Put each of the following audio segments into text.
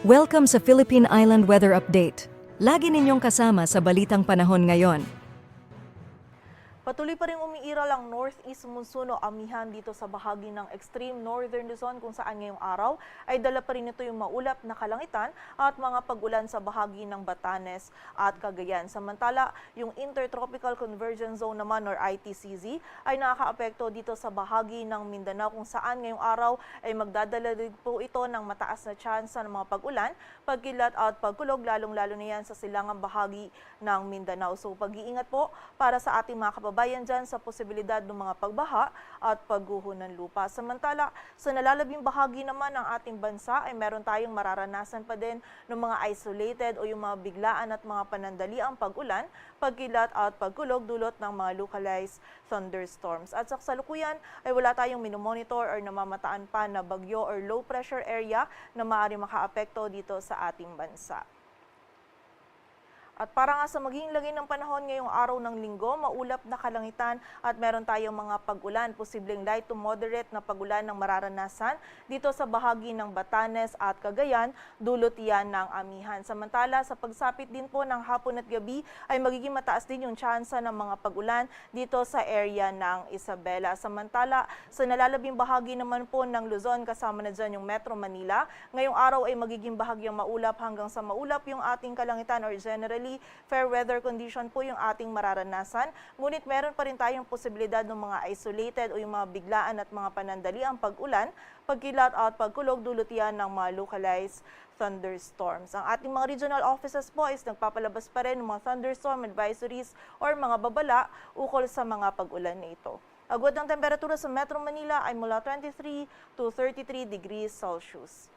Welcome sa Philippine Island Weather Update. Lagi ninyong kasama sa Balitang Panahon ngayon. Patuloy pa rin umiiral ang northeast monsoon o amihan dito sa bahagi ng extreme northern Luzon kung saan ngayong araw ay dala pa rin ito yung maulap na kalangitan at mga pag-ulan sa bahagi ng Batanes at Cagayan. Samantala, yung Intertropical Convergence Zone naman or ITCZ ay nakakaapekto dito sa bahagi ng Mindanao kung saan ngayong araw ay magdadala din po ito ng mataas na tsansa ng mga pag-ulan, pagkilat at pagkulog lalong-lalo na yan sa silangang bahagi ng Mindanao. So pag-iingat po para sa ating mga kababayan dyan sa posibilidad ng mga pagbaha at pagguho ng lupa. Samantala, sa nalalabing bahagi naman ng ating bansa ay meron tayong mararanasan pa din ng mga isolated o yung mga biglaan at mga panandaliang pag-ulan, pagkilat at pagkulog dulot ng mga localized thunderstorms. At sa kasalukuyan ay wala tayong minomonitor or namamataan pa na bagyo or low pressure area na maaari makaapekto dito sa ating bansa. At para nga sa magiging lagay ng panahon ngayong araw ng linggo, maulap na kalangitan at meron tayong mga pag-ulan, posibleng light to moderate na pag-ulan ng mararanasan dito sa bahagi ng Batanes at Cagayan, dulot yan ng amihan. Samantala, sa pagsapit din po ng hapon at gabi ay magiging mataas din yung tsansa ng mga pag-ulan dito sa area ng Isabela. Samantala, sa nalalabing bahagi naman po ng Luzon, kasama na dyan yung Metro Manila, ngayong araw ay magiging bahagyang maulap hanggang sa maulap yung ating kalangitan or generally fair weather condition po yung ating mararanasan. Ngunit meron pa rin tayong posibilidad ng mga isolated o yung mga biglaan at mga panandaliang pag-ulan, pagkilat at pagkulog dulot yan ng mga localized thunderstorms. Ang ating mga regional offices po is nagpapalabas pa rin ng mga thunderstorm advisories or mga babala ukol sa mga pag-ulan na ito. Agwat ng temperatura sa Metro Manila ay mula 23 to 33 degrees Celsius.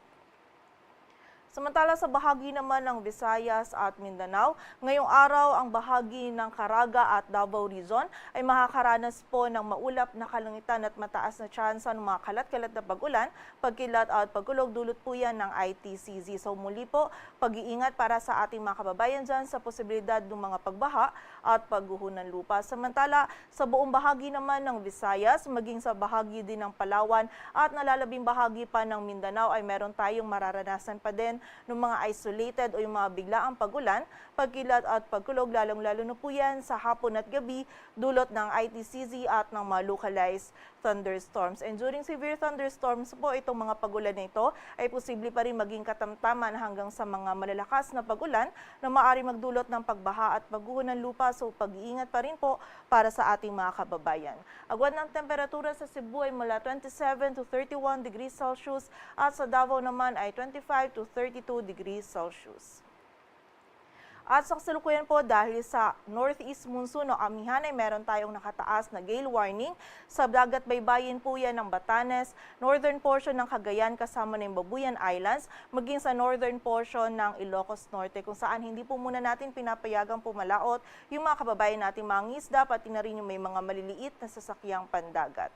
Samantala sa bahagi naman ng Visayas at Mindanao, ngayong araw ang bahagi ng Caraga at Davao Region ay makakaranas po ng maulap na kalangitan at mataas na tsansa ng mga kalat-kalat na pag-ulan, pagkilat at pagkulog dulot po yan ng ITCZ. So muli po, pag-iingat para sa ating mga kababayan dyan sa posibilidad ng mga pagbaha at pagguho ng lupa. Samantala sa buong bahagi naman ng Visayas, maging sa bahagi din ng Palawan at nalalabing bahagi pa ng Mindanao ay meron tayong mararanasan pa din ng mga isolated o yung mga biglaang pag-ulan, pagkilat at pagkulog lalong-lalo na po yan sa hapon at gabi dulot ng ITCZ at ng mga localized thunderstorms. And during severe thunderstorms po, itong mga pag-ulan na ito ay posible pa rin maging katamtaman hanggang sa mga malalakas na pag-ulan na maaari magdulot ng pagbaha at pagguho ng lupa. So pag-iingat pa rin po para sa ating mga kababayan. Agwat ng temperatura sa Cebu ay mula 27 to 31 degrees Celsius at sa Davao naman ay 25 to 32 degrees Celsius. At sa kasalukuyan po, dahil sa northeast monsoon o amihan ay meron tayong nakataas na gale warning sa dagat baybayin po yan ng Batanes, northern portion ng Cagayan kasama ng Babuyan Islands, maging sa northern portion ng Ilocos Norte kung saan hindi po muna natin pinapayagang pumalaot yung mga kababayan nating mga isda pati na rin yung may mga maliliit na sasakyang pandagat.